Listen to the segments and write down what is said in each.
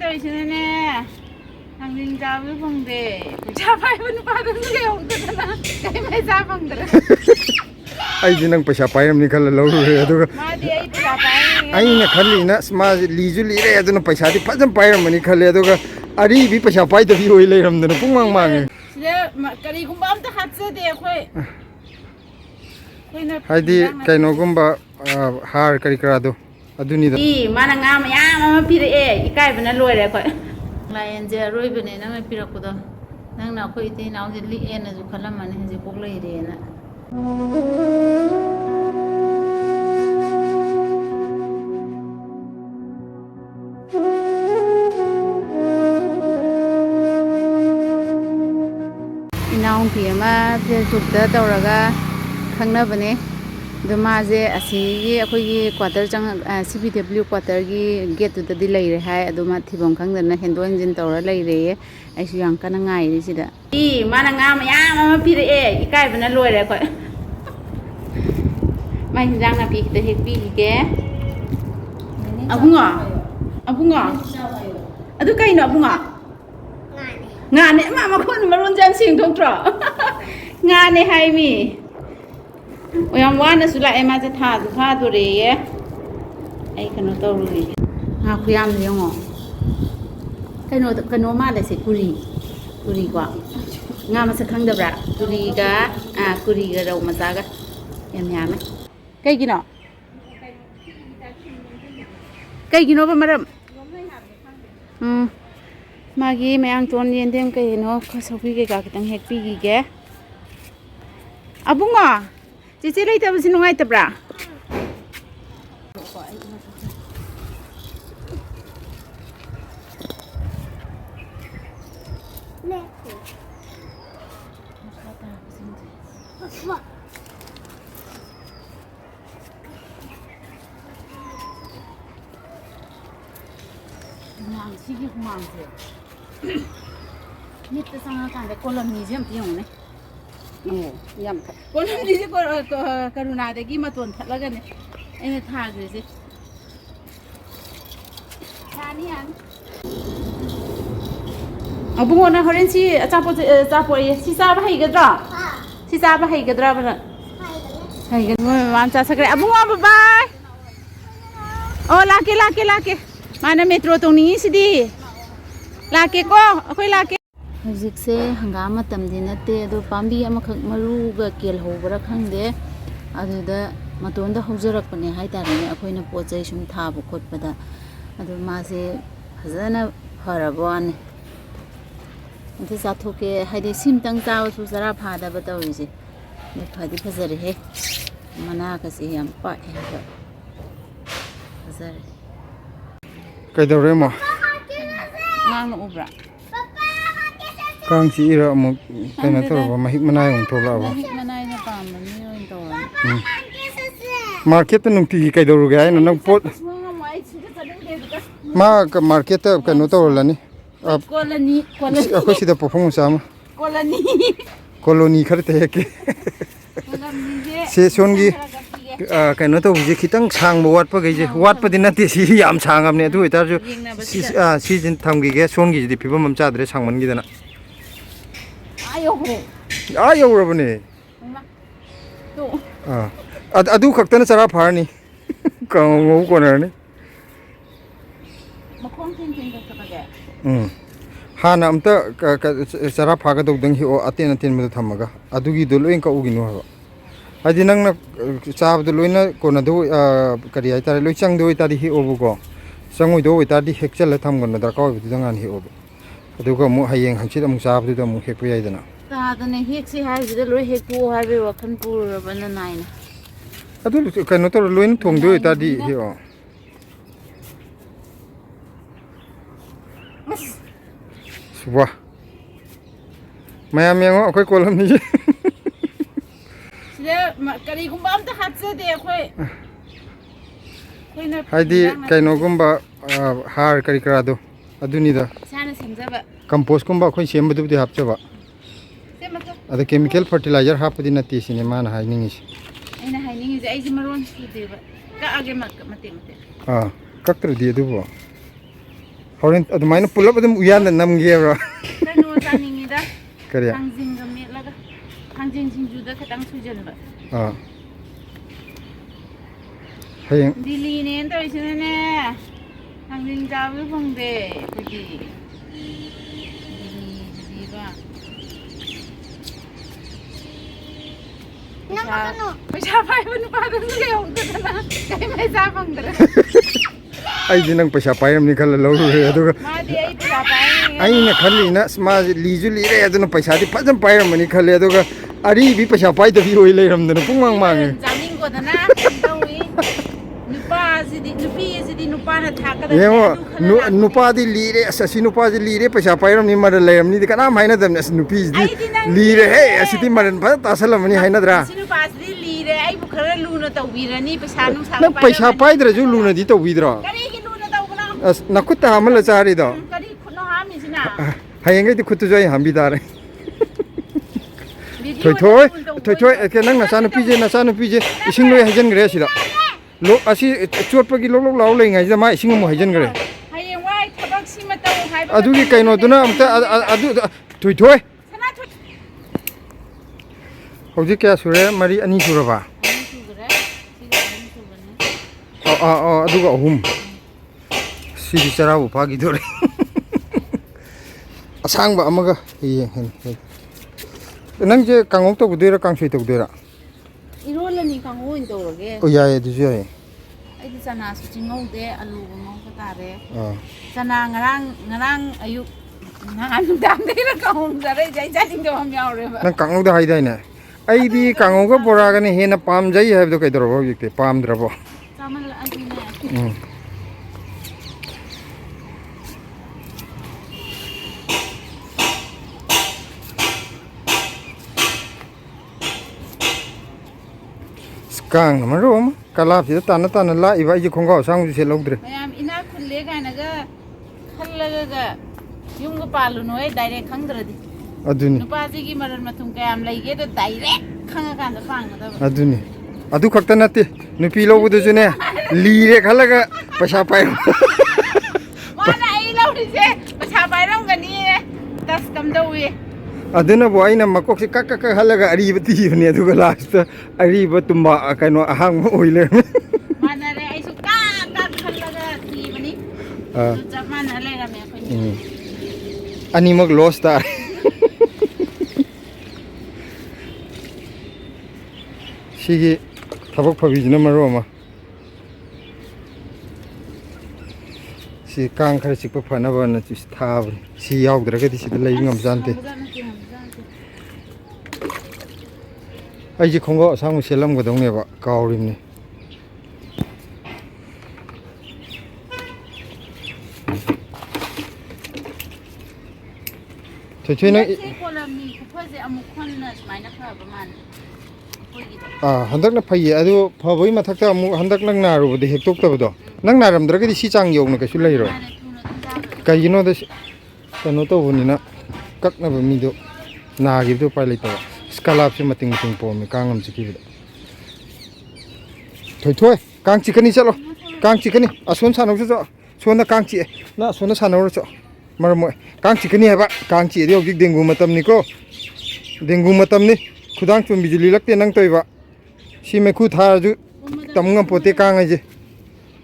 tauisine thằng chào với phòng để cha phải vẫn ba đứa cái ông tự là cái mấy cha phòng để ai chỉ năng paisa pairamdre khalla lâu rồi aduga mà đi ai paisa pai ai na khali na ma lizu li re aduna paisa di phajam pairamani khale aduga ari bi paisa pai da bi oi leiramdana pung mang mang sida kari gumba amta hatse de khoi haidi kaino gumba har kari kara do aduni da i mana nga ma ya ma pire e ikai bana loire khoi layan je roi bane na ma pira ko do nang na khoi te naw je li en ju khala man je pok lai re na inaung pi ma Facebook da tawraga khangna bane do ma je asi akhoi gi quarter chang CPW quarter gi gate to di lai re hai adu ma thibom khangdana hendo engine tawra lai re ai su yang kana ngai ri sida i mana nga ma ya ma pi re e ikai bana loi re khoi mai jang na pi te hek pi ge abunga adu kai no abunga ngane ma khon maron jang sing thong tro ngane hai mi oyam wana sula ema je tha do re ye ai kano to ru ye nga khuyam le ngo kano ma le se kuri kwa nga ma sa khang da bra kuri ga rau ma sa ga yam yam kai gino ba maram magi mayang ton yen dem kai no khosopi ke ga kitang hek pi gi ge abunga cici lai ta basi nungai ta bra Sige kumang se nit ta sang kan de koloni jem piong ne oh yam koloni je ko karuna de gi maton thalaga ne ene tha gre se thani an abungo na horen si achapo ye si sa ba hai gadra si sa ba hai gadra ba hai gadra man cha sakre abungo bye bye oh lake mana metro tong ni sidi lake ko akhoi lake hojik se hangama tamdi nate do pambi amakhak maru ga kel hobra khangde aduda matonda haujarak pane hai ta ne akhoina pochai sum thabu khotpada adu ma se phajana harabone ante sathoke haide simtang taw su sara phada ba tawi se ne phadi phajare he mana ka se yam pa he phajare kai da re mo ngang no ubra kang si ira mo kai na to ba mahik manai ong to la ba manai na pam ni oin to market ta nung ti kai do ga na nang pot ma ka market ta ka no to la ni koloni ko si da po phong sa ma koloni khar te ke se son gi kai no to ji khitang sang bo wat pa ge je wat pa din na ti si yam sang am ne du ta ju si jin tham gi ge son gi di phibam am cha dre sang man gi da na ayo ro bane adu khakta na chara phar ni ka ngo ko na ni makhong thing ka ge hana amta chara pha ga dog dang hi o aten me thamaga adu gi do loin ka ugi no ha adi nang na chab do loina ko na do kari ai tar loi chang do ta di hi obu ko changoi do ta di hek chal tham gon na dar ka bi dangan hi obu adu ko mu hayeng hangchit am chab du da mu hek pu yai dana ta da ne hek si hai ji loi hek pu hai be wakhan pu ra ban na nai na adu ka no to loin thong do ta di hi o suba mayam yang akoi kolam ni kari gumba amta hatse de khoi haidi kaino gumba har kari kara do aduni da sana samjaba compost gumba khoi sem badu di hapchaba semata ada chemical fertilizer hapadi na ti sine man hai ningi aina hai ningi ai ji maron su de ba ka age mate kaktra di du bo Horen adumaina pulap adum uyan namgebra. Kano chaningi da. Kariya. Hangjing ga metlaga. Hangjing singju da khatang sujalba. Hayeng. Dili ne ento isine ne. Hangjing jabu phongde kudi. Dili ba. Paisa pai bun pa da se hong da na. Kai paisa phongdra. Ai jinang paisa pairam ni khala lo re aduga. Ma di ai paisa pai. Ai na khali na sma liju li re aduna paisa di phajam pairam ni khale aduga ari bi paisa pai da bi oi leiram dana pungmang mang. Jamin ko da na. Nupa sidi nupa na thaka da. Yemo nupa di li re asasi nupa di li re paisa pairam ni mar leiram ni kana maina dam as nupi di li re he asiti maran pa tasalam ni haina dra. Nupa sidi li re ai bu khara luna tawbirani paisa nu sa Na paisa pai dra ju luna di tawbidra. As nakutta hamal chari do. Kari khutno hami sina. Hayeng di khuttu jai hambi dare. Thoi ke nang na sanu pije ising loi hajan gre sida. Lo asi chuat pagi lok law lei ngai jama ising mo hajan gre. Hayeng wai thabak sima taw hai ba. Adu gi kaino duna amta adu thoi. Sana thoi. Hoji kya sure mari ani suraba. Aduga ahum. Sidi charabu phagi dore. Asang ba amaga yeng hen. Nang je kangok to budera kangsui to budera. Irolani kango indoroge. O yae du yae. Ai di sana su chingau de alu ngau ka tare. Sana ngarang ayuk nan dam de ra kaung dare jai jai ting do ham yaw re ba. Nang kangok da hai dai na. Ai di kangok ga bora ga ne hena pam jai hai do kai dro bo yikte pam dra bo. Samal ani ne. Kang marom kalap sida tana la iba ji khonga sang ju se logdre Mayam ina khulle ga na ga khallaga ga yung ga palu no ai direct khangdradi. Aduni. Nupa ji gi maran mathum kayam laige da direct khanga kan da pang da. Aduni. Adu khakta nate nupi lobu du ne lire khalaga paisa pai. Mana ai lawri se paisa pai ram ga ni das kam da wi. Aduna bo aina makok si kak halaga ariba ti ne aduga last ariba tumba kaino ahang mo oile. Mana re ai su ka khallaga ti bani. Mana le ga me khoi. Ani mag lost ta. Sigi thabak phabijina maroma. Si kang khara sikpa phana bana chi thab si yaudra ga di si lai ngam jante. Ai ji khongo sang selam ga dong ne ba kawrim ni. Choi na handak na phai adu phaboi mathakta amu handak nang naru bodi hektok ta bodo nang naram dra ga di si chang yong na ka su lai ro kai gino da tano to boni na kak na ba mi do na gi do pai lai ta scalap se mating po mi kangam chi ki thoi kang chi kani chalo kang chi kani ason sa no so so na kang chi na so na sa no so mar mo kang chi kani ha ba kang chi de ok dengu matam ni ko dengu matam ni khudang chum bijuli lakte nang toi ba si me khu tha ju tam ngam pote kang ai je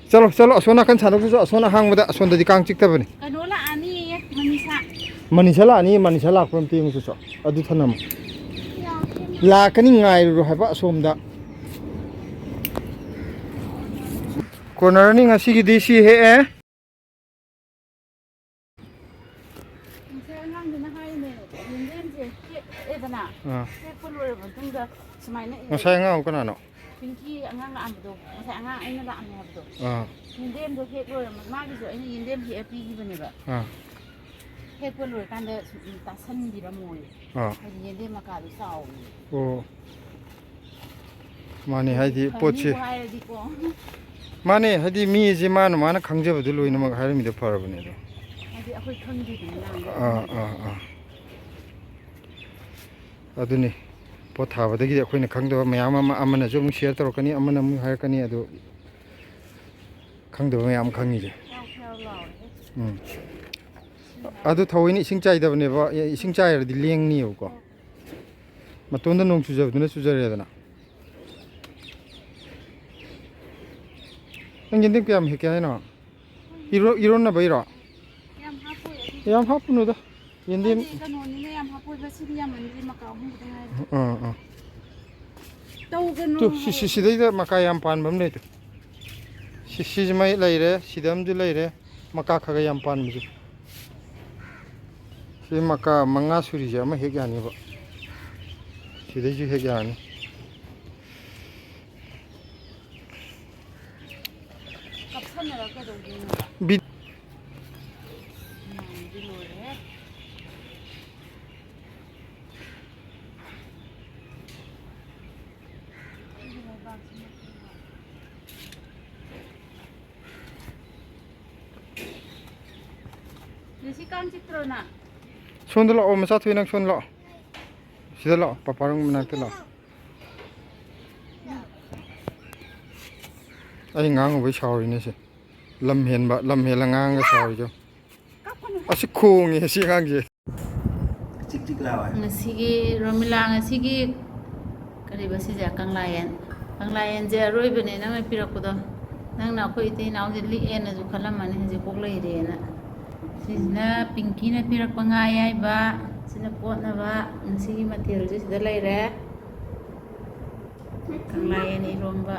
chalo asona kan sa no so asona hang ba da ason da di kang chik ta ba ni kanola ani manisa la prom ting so adu thanam la kani ngai ro ha ba som da corner ni ngasi gi disi he Masaya nga kana no Pinky angang amdo masaya angang ay na laam habdo yindem do hek lor magi so ay yindem he api gi bane ba hek ko lor kan da ta san di ra moy ay yindem maka du saw o mani haidi pochi mani haidi mi ji man mana khangje badu loina ma hair mi da farabane do haidi akhoi khangji di na aduni pot habadagi akhoi na khangdo mayam amana jo mu share torokani amana mu hair kani adu khangdo mayam khangi je ꯑꯗꯨ ꯊꯑꯣꯏꯅ ꯏꯁꯤꯡ ꯆꯥꯏꯗꯕꯅꯦꯕ ꯏꯁꯤꯡ ꯆꯥꯏꯔꯗꯤ ꯂꯦꯡꯅꯤꯕꯀꯣ ꯃꯇꯣꯟꯗ ꯅꯣꯡ ꯆꯨꯖꯕꯗꯨꯅ ꯆꯨꯖꯔꯦꯗꯅ ꯅꯪ ꯌꯦꯟꯗꯦꯝ ꯀꯌꯥꯝ ꯍꯦꯛꯀꯦ ꯍꯥꯏꯅꯣ 이런나봐이라 ꯌꯥꯝ ꯍꯥꯞꯄꯣꯏ ꯌꯥꯝ ꯍꯥꯞꯄꯨꯅꯨꯗ ꯌꯦꯟꯗꯦꯝ ꯀꯩꯅꯣꯅꯤꯅ ꯌꯥꯝ ꯍꯥꯞꯄꯣꯏꯕ ꯁꯤꯗꯤ ꯌꯥꯝꯃꯟꯗꯤ ꯃꯀꯥ ꯑꯍꯨꯝ ꯈꯛꯇꯪ ꯉꯥꯏꯔꯦ ꯑꯥ ꯇꯧꯒꯅꯨ ꯇꯨ ꯁꯤꯗꯩꯗ ꯃꯀꯥ ꯌꯥꯝ ꯄꯥꯟꯕ ꯑꯃ ꯂꯩꯇꯦ ꯁꯤꯁꯤꯃꯩ ꯂꯩꯔꯦ ꯁꯤꯗ ꯑꯃꯁꯨ ꯂꯩꯔꯦ ꯃꯀꯥ ꯈꯔ ꯌꯥꯝ ꯄꯥꯟꯕꯁꯦ ꯁꯤ ꯃꯀꯥ 5 ꯁꯨꯔꯤꯁꯦ ꯑꯃ ꯍꯦꯛ ꯌꯥꯅꯤꯕ ꯁꯤꯗꯩꯁꯨ ꯍꯦꯛ ꯌꯥꯅꯤ ꯀꯞꯁꯟꯅꯔ ꯀꯩꯗꯧꯗꯣꯏꯅꯣ ꯃꯥꯡꯗꯤ ꯂꯣꯏꯔꯦ ꯉꯁꯤ ꯀꯥꯡ ꯆꯤꯛꯇ꯭ꯔꯣ ꯅꯪ 손들 라 오면 사투이 낭 손라 시들라 빠빠랑 나한테라 ꯑꯩ ꯉꯥꯡꯉꯨꯕꯩ ꯁꯥꯎꯔꯤꯅꯦꯁꯦ ꯂꯝ ꯍꯦꯜꯂ ꯉꯥꯡꯉꯒ ꯁꯥꯎꯔꯤ죠 ꯑꯁꯤ ꯈꯣꯡꯉꯦ ꯁꯤ ꯑꯉꯥꯡꯁꯦ ꯆꯤꯛ ꯆꯤꯛ ꯂꯥꯎꯋꯦ ꯉꯁꯤꯒꯤ ꯔꯣꯃꯤꯂꯥ ꯉꯁꯤꯒꯤ ꯀꯔꯤꯕ ꯁꯤꯁꯦ ꯀꯪꯂꯥꯌꯦꯟꯁꯦ ꯑꯔꯣꯏꯕꯅꯦ ꯅꯪꯅ ꯄꯤꯔꯛꯄꯗꯣ ꯅꯪꯅ ꯑꯩꯈꯣꯏ ꯏꯇꯩ ꯏꯅꯥꯎꯁꯦ ꯂꯤꯛꯑꯦꯅꯁꯨ ꯈꯜꯂꯝꯃꯅꯤ ꯍꯧꯖꯤꯛ ꯄꯣꯛ ꯂꯩꯔꯦꯅ ꯁꯤꯁꯤꯅ ꯄꯤꯡꯀꯤꯅ ꯄꯤꯔꯛꯄ ꯉꯥ ꯑꯌꯥꯏꯕ ꯁꯤꯅ ꯀꯣꯠꯅꯕ ꯉꯁꯤꯒꯤ ꯃꯊꯦꯜꯁꯦ ꯁꯤꯗ ꯂꯩꯔꯦ ꯀꯪꯂꯥꯌꯦꯟ ꯏꯔꯣꯝꯕ